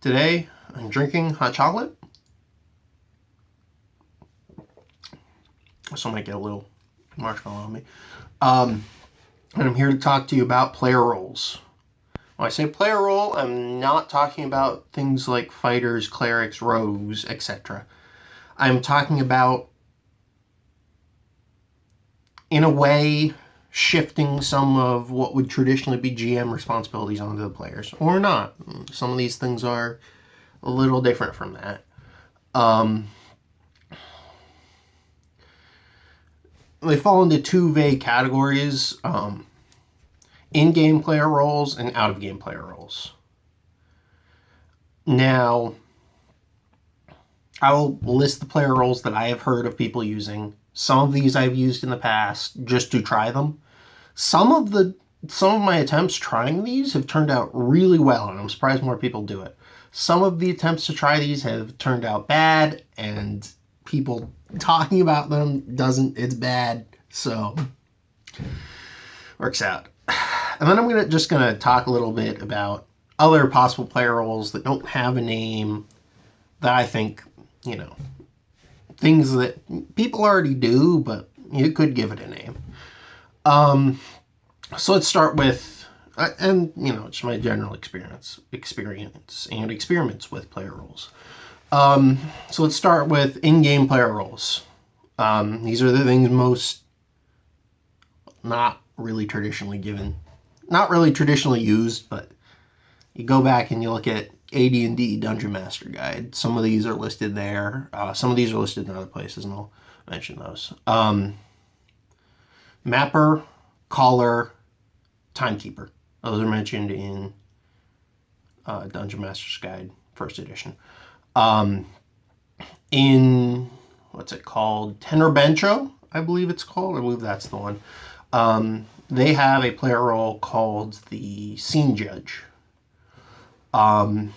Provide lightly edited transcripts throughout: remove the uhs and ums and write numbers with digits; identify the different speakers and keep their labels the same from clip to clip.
Speaker 1: Today I'm drinking hot chocolate, so I might get a little marshmallow on me. And I'm here to talk to you about player roles. When I say player role, I'm not talking about things like fighters, clerics, rogues, etc. I'm talking about, in a way, shifting some of what would traditionally be GM responsibilities onto the players, or not. Some of these things are a little different from that. They fall into two vague categories, in-game player roles and out-of-game player roles. Now, I will list the player roles that I have heard of people using. Some of these I've used in the past just to try them. Some of my attempts trying these have turned out really well, and I'm surprised more people do it. Some of the attempts to try these have turned out bad, and people talking about them it's bad, so works out. And then I'm just gonna talk a little bit about other possible player roles that don't have a name, that I think, things that people already do, but you could give it a name. So let's start with, and it's my general experience and experiments with player roles. So let's start with in-game player roles. These are the things most not really traditionally used, but you go back and you look at AD&D Dungeon Master Guide. Some of these are listed there. Some of these are listed in other places, and I'll mention those. Mapper, Caller, Timekeeper. Those are mentioned in Dungeon Master's Guide, 1st edition. In, what's it called? Tenorbencho, I believe it's called. I believe that's the one. They have a player role called the Scene Judge. I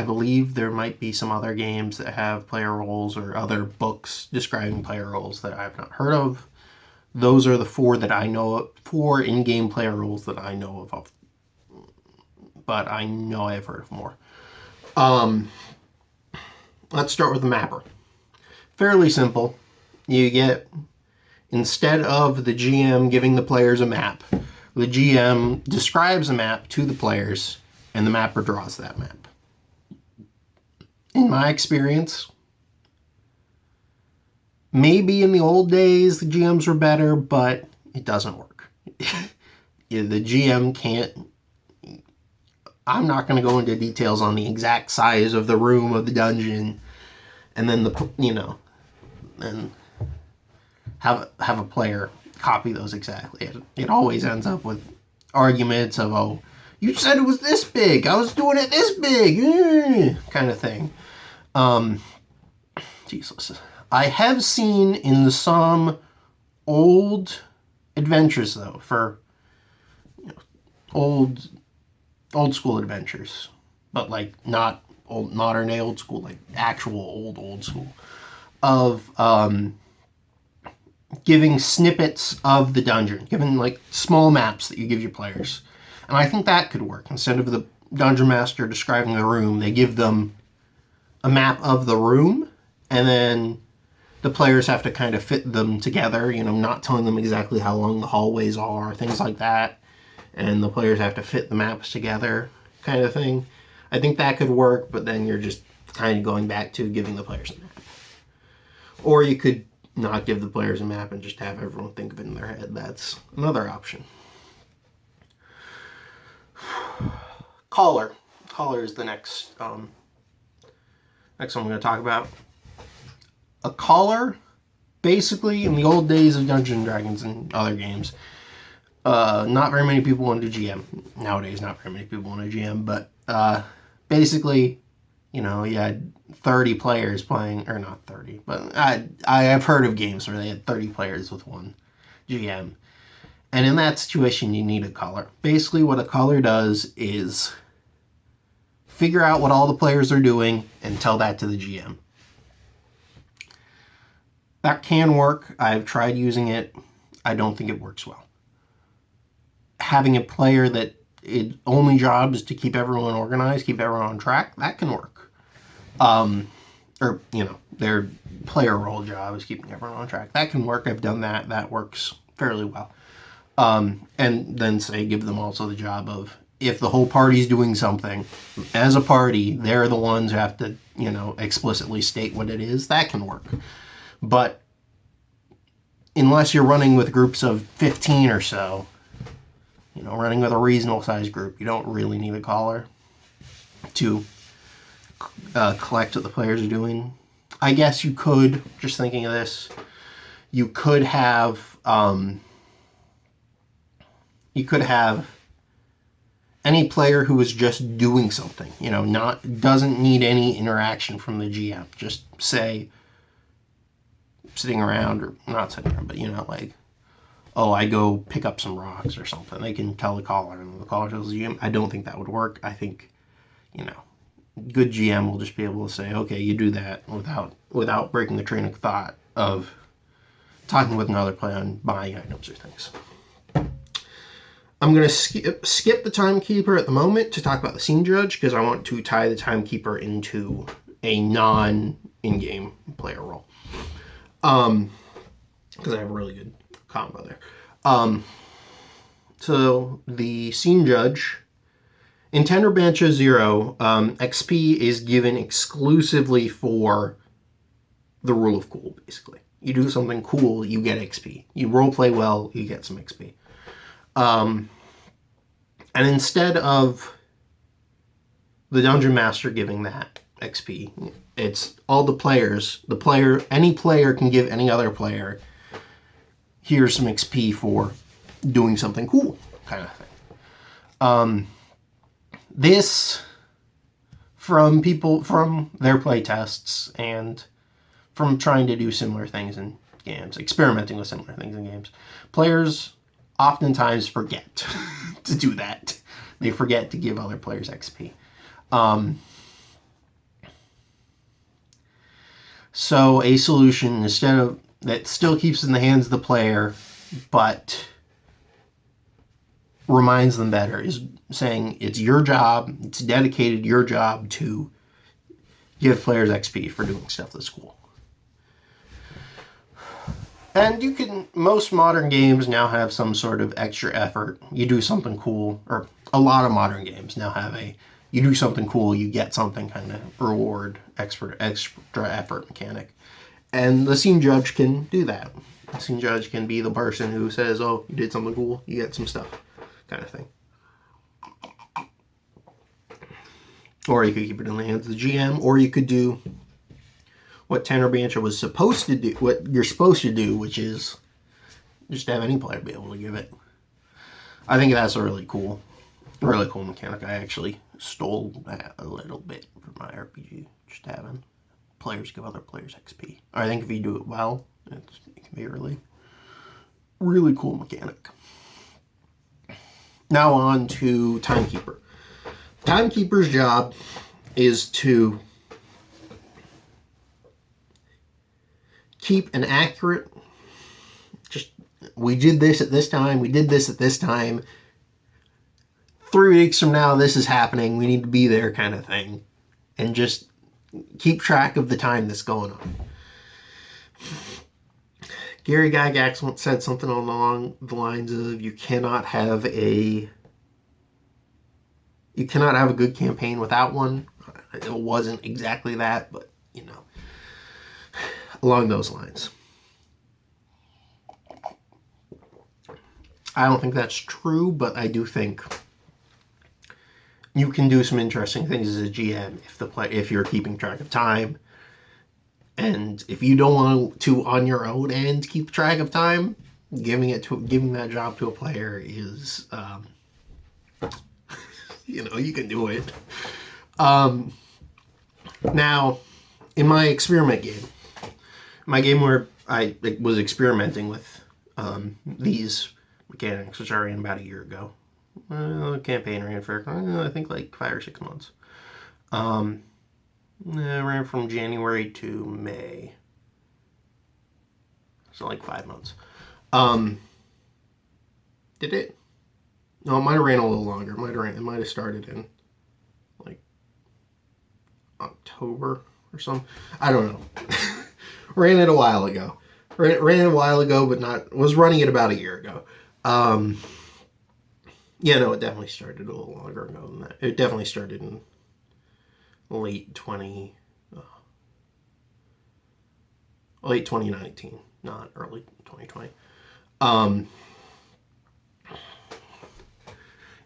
Speaker 1: believe there might be some other games that have player roles or other books describing player roles that I've not heard of. Those are the four in-game player roles that I know of. But I know I've heard of more. Let's start with the Mapper. Fairly simple. Instead of the GM giving the players a map, the GM describes a map to the players, and the Mapper draws that map. In my experience, maybe in the old days the GMs were better, but it doesn't work. The GM can't. I'm not going to go into details on the exact size of the room of the dungeon, and then and have a player copy those exactly. It always ends up with arguments of, "Oh, you said it was this big. I was doing it this big," kind of thing. Jesus. I have seen in some old adventures, though, for old school adventures, but like not old modern day old school, like actual old school, of giving snippets of the dungeon, giving like small maps that you give your players. And I think that could work. Instead of the dungeon master describing the room, they give them a map of the room, and then the players have to kind of fit them together, not telling them exactly how long the hallways are, things like that. And the players have to fit the maps together, kind of thing. I think that could work, but then you're just kind of going back to giving the players a map. Or you could not give the players a map and just have everyone think of it in their head. That's another option. Caller. Caller is the next one I'm going to talk about. A caller, basically, in the old days of Dungeons & Dragons and other games, not very many people want to do GM. Nowadays, not very many people want to GM, but basically, you had 30 players playing, or not 30, but I have heard of games where they had 30 players with one GM. And in that situation, you need a caller. Basically, what a caller does is figure out what all the players are doing and tell that to the GM. That can work. I've tried using it. I don't think it works well. Having a player that its only job is to keep everyone organized, keep everyone on track, that can work. Or, their player role job is keeping everyone on track. That can work. I've done that. That works fairly well. And then say give them also the job of, if the whole party's doing something, as a party, they're the ones who have to, explicitly state what it is. That can work. But unless you're running with groups of 15 or so, running with a reasonable sized group, you don't really need a caller to collect what the players are doing. I guess you could, just thinking of this, you could have any player who is just doing something, doesn't need any interaction from the GM. Just say, sitting around, or not sitting around, but like, oh, I go pick up some rocks or something. They can tell the caller, and the caller tells the GM. I don't think that would work. I think, good GM will just be able to say, okay, you do that without breaking the train of thought of talking with another player on buying items or things. I'm going to skip the timekeeper at the moment to talk about the scene judge, because I want to tie the timekeeper into a non-in-game player role. Because I have a really good combo there. So the scene judge in Tender Bancho Zero, XP is given exclusively for the rule of cool. Basically, you do something cool, you get XP. You roleplay well, you get some XP. And instead of the dungeon master giving that XP, it's all the players. Any player can give any other player, here's some XP for doing something cool, kind of thing. This, from their play tests and from trying to do similar things in games, experimenting with similar things in games, players oftentimes forget to do that. They forget to give other players XP. So a solution that still keeps in the hands of the player, but reminds them better, is saying it's your job, it's dedicated your job to give players XP for doing stuff that's cool. And most modern games now have some sort of extra effort. You do something cool, or a lot of modern games now have you do something cool, you get something kind of reward, extra effort mechanic. And the scene judge can do that. The scene judge can be the person who says, oh, you did something cool, you get some stuff, kind of thing. Or you could keep it in the hands of the GM, or you could do what Tender Bancho was supposed to do, what you're supposed to do, which is just have any player be able to give it. I think that's a really cool mechanic. I actually stole that a little bit from my RPG, just having players give other players XP. I think if you do it well, it can be a really, really cool mechanic. Now on to Timekeeper. Timekeeper's job is to keep an accurate, we did this at this time, we did this at this time, 3 weeks from now this is happening, we need to be there, kind of thing. And just keep track of the time that's going on. Gary Gygax once said something along the lines of, you cannot have a good campaign without one. It wasn't exactly that, but along those lines. I don't think that's true, but I do think you can do some interesting things as a GM if you're keeping track of time. And if you don't want to on your own end keep track of time, giving that job to a player is you can do it. Now, in my experiment game, where I was experimenting with these mechanics, which I ran about a year ago. The campaign ran for, I think, like 5 or 6 months. I ran from January to May. So like 5 months. Did it? No, it might have ran a little longer. It might have started in like October or something. I don't know. Ran it a while ago. Ran it a while ago, but was running it about a year ago. Yeah, no, it definitely started a little longer ago than that. It definitely started in late 2019, not early 2020.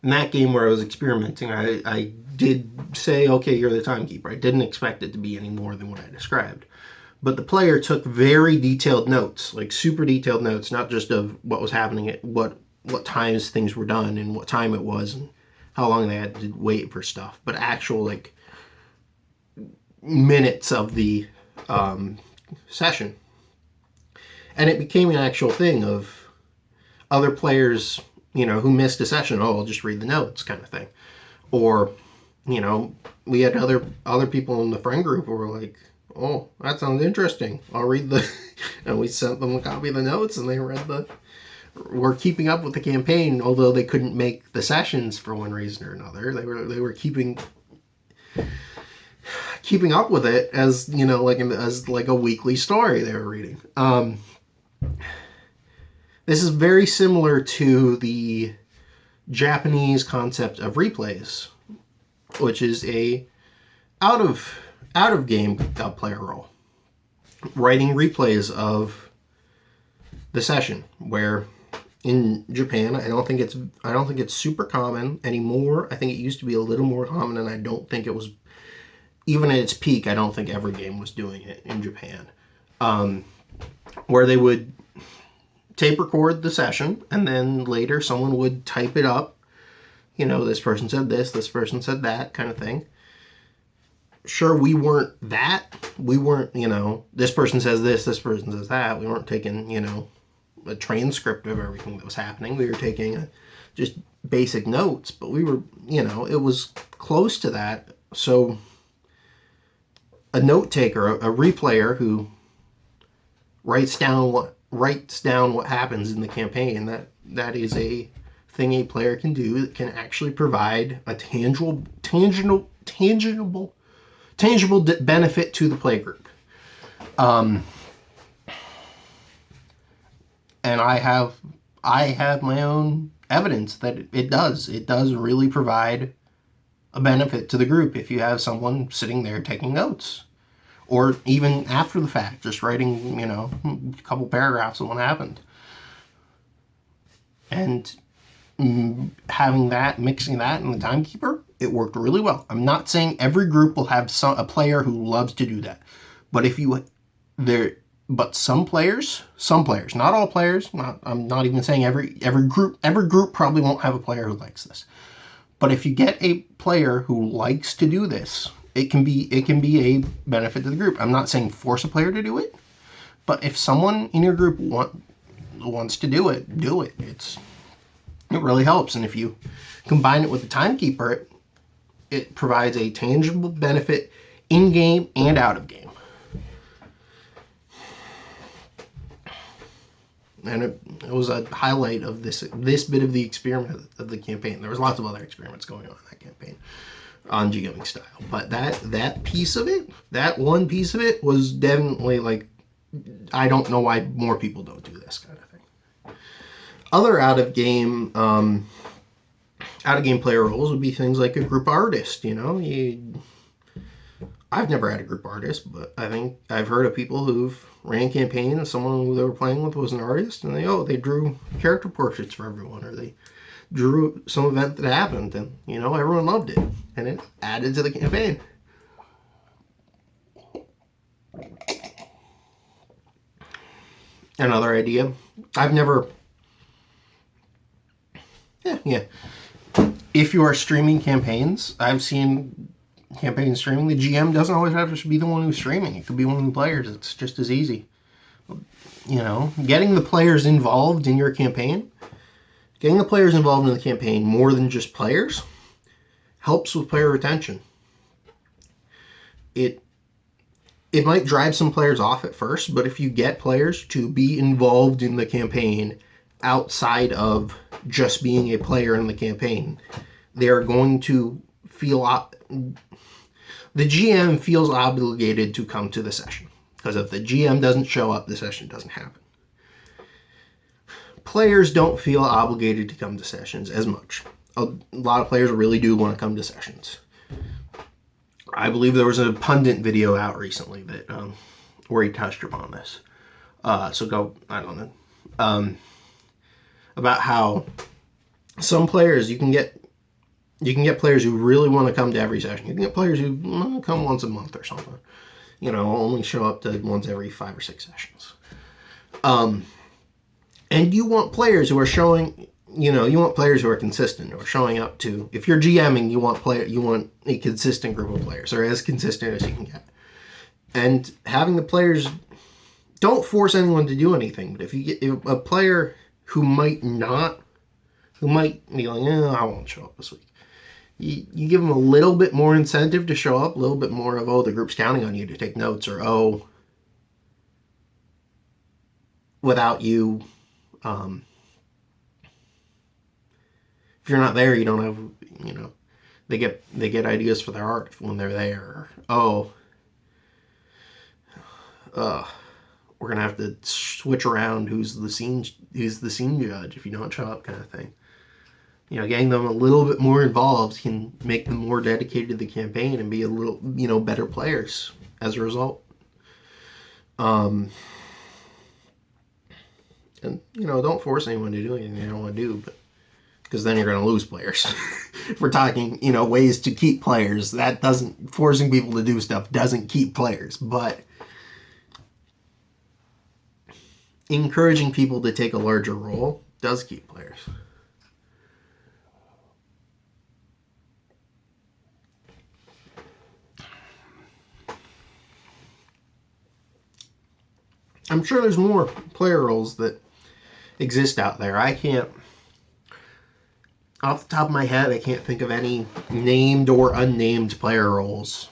Speaker 1: In that game where I was experimenting, I did say, okay, you're the timekeeper. I didn't expect it to be any more than what I described. But the player took very detailed notes, like super detailed notes, not just of what was happening, at what times things were done and what time it was and how long they had to wait for stuff, but actual like minutes of the session. And it became an actual thing of other players, who missed a session. Oh, I'll just read the notes, kind of thing. Or, we had other people in the friend group who were like, oh, that sounds interesting. I'll read and we sent them a copy of the notes, and they were keeping up with the campaign, although they couldn't make the sessions for one reason or another. They were keeping up with it as like a weekly story they were reading. This is very similar to the Japanese concept of replays, which is a out of game player role, writing replays of the session. Where in Japan, I don't think it's super common anymore. I think it used to be a little more common, and I don't think it was even at its peak. I don't think every game was doing it in Japan, where they would tape record the session, and then later someone would type it up. This person said this person said that, kind of thing. Sure, we weren't that. We weren't, this person says this person says that. We weren't taking, a transcript of everything that was happening. We were taking just basic notes, but we were, it was close to that. So a note taker, a replayer who writes down what happens in the campaign, that is a thing a player can do that can actually provide a tangible benefit to the play group. And I have my own evidence that it does really provide a benefit to the group if you have someone sitting there taking notes. Or even after the fact, just writing, a couple paragraphs of what happened. And having that, mixing that in the timekeeper, it worked really well. I'm not saying every group will have a player who loves to do that. But some players, not all players, I'm not even saying every group probably won't have a player who likes this. But if you get a player who likes to do this, it can be a benefit to the group. I'm not saying force a player to do it, but if someone in your group wants to do it, do it. It really helps. And if you combine it with the timekeeper, it provides a tangible benefit in game and out of game. And it was a highlight of this bit of the experiment of the campaign. There was lots of other experiments going on in that campaign on Gming style, but that piece of it, that one piece of it, was definitely like, I don't know why more people don't do this kind of thing. Other out of game player roles would be things like a group artist. I've never had a group artist, but I think I've heard of people who've ran campaign and someone who they were playing with was an artist, and they drew character portraits for everyone, or they drew some event that happened, and everyone loved it, and it added to the campaign. Another idea, I've never, if you are streaming campaigns, I've seen campaign streaming, the GM doesn't always have to be the one who's streaming. It could be one of the players. It's just as easy. Getting the players involved in your campaign, getting the players involved in the campaign more than just players, helps with player retention. It might drive some players off at first, but if you get players to be involved in the campaign outside of just being a player in the campaign. They're going to feel... The GM feels obligated to come to the session. Because if the GM doesn't show up, the session doesn't happen. Players don't feel obligated to come to sessions as much. A lot of players really do want to come to sessions. I believe there was a pundit video out recently that where he touched upon this. So go, I don't know, about how some players you can get players who really want to come to every session. You can get players who come once a month or something. You know, only show up to once every 5 or 6 sessions. And you want players who are showing, you want players who are consistent, who are showing up to. If you're GMing, you want a consistent group of players, or as consistent as you can get. And having the players, don't force anyone to do anything. But if you get a player who might be like, I won't show up this week. You give them a little bit more incentive to show up, a little bit more of, the group's counting on you to take notes, or, without you, if you're not there, you don't have, they get ideas for their art when they're there. We're gonna have to switch around who's the scene judge if you don't show up, kind of thing. Getting them a little bit more involved can make them more dedicated to the campaign and be a little, better players as a result. And, don't force anyone to do anything they don't want to do, because then you're going to lose players. If we're talking, ways to keep players, forcing people to do stuff doesn't keep players, but encouraging people to take a larger role does keep players. I'm sure there's more player roles that exist out there. I can't, off the top of my head, I can't think of any named or unnamed player roles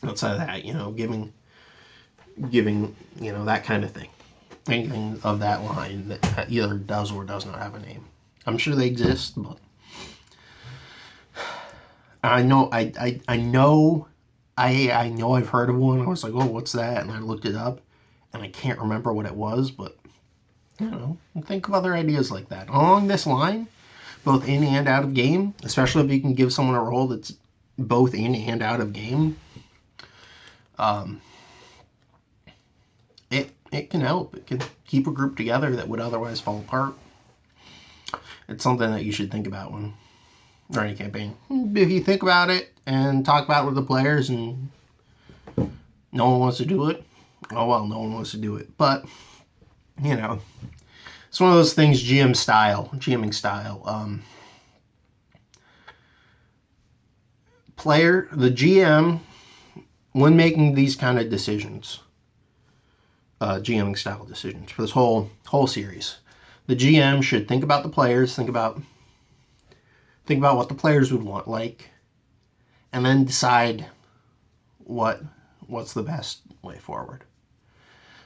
Speaker 1: outside of that, giving, that kind of thing. Anything of that line that either does or does not have a name. I'm sure they exist, but I know I've heard of one. I was like, what's that? And I looked it up. And I can't remember what it was, but, think of other ideas like that. Along this line, both in and out of game, especially if you can give someone a role that's both in and out of game, it can help. It can keep a group together that would otherwise fall apart. It's something that you should think about when running a campaign. If you think about it and talk about it with the players and no one wants to do it, no one wants to do it. But, it's one of those things, GMing style. The GM, when making these kind of decisions, GMing style decisions for this whole series, the GM should think about the players, think about what the players would want, and then decide what's the best way forward.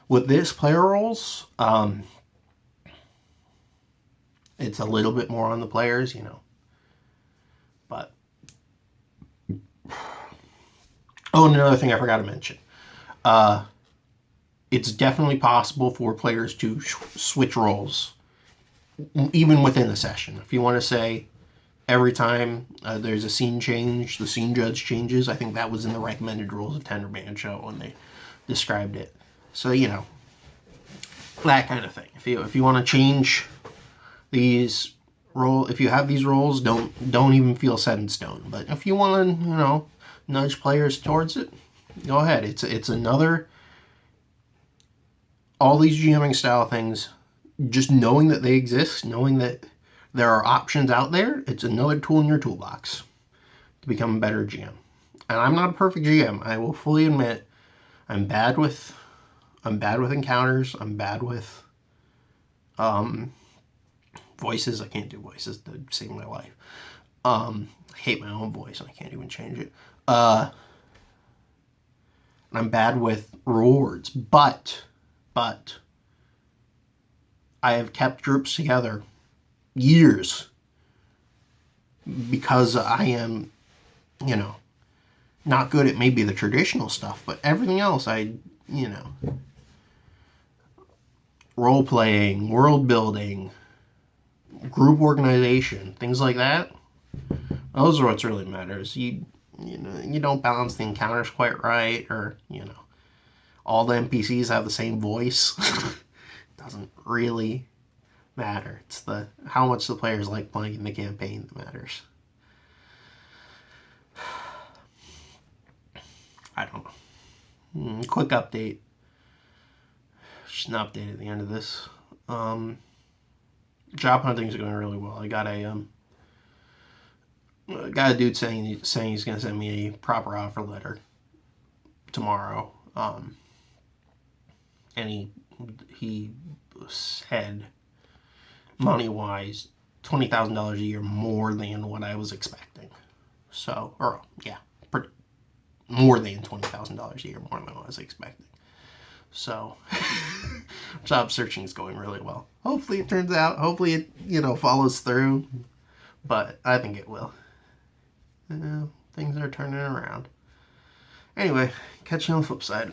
Speaker 1: With this player roles, it's a little bit more on the players, but, and another thing I forgot to mention, it's definitely possible for players to switch roles, even within the session. If you want to say, every time there's a scene change, the scene judge changes. I think that was in the recommended rules of Tender Band Show when they described it. So, that kind of thing. If you want to change these if you have these roles, don't even feel set in stone. But if you want to, nudge players towards it, go ahead. It's another, all these GMing style things, just knowing that they exist, knowing that there are options out there, it's another tool in your toolbox to become a better GM. And I'm not a perfect GM. I will fully admit I'm bad with encounters. I'm bad with voices. I can't do voices to save my life. I hate my own voice and I can't even change it. I'm bad with rewards, but I have kept groups together years because I am, you know, not good at maybe the traditional stuff, but everything else role playing, world building, group organization, things like that. Those are what's really matters. You don't balance the encounters quite right, or all the NPCs have the same voice. Doesn't really matter. It's the how much the players like playing the campaign that matters. I don't know. Quick update. Just an update at the end of this. Job hunting is going really well. I got a dude saying he's going to send me a proper offer letter tomorrow. And he said, money wise, $20,000 a year more than what I was expecting. So, more than $20,000 a year more than what I was expecting. So, job searching is going really well. Hopefully it turns out. Hopefully it follows through. But I think it will. Things are turning around. Anyway, catch you on the flip side.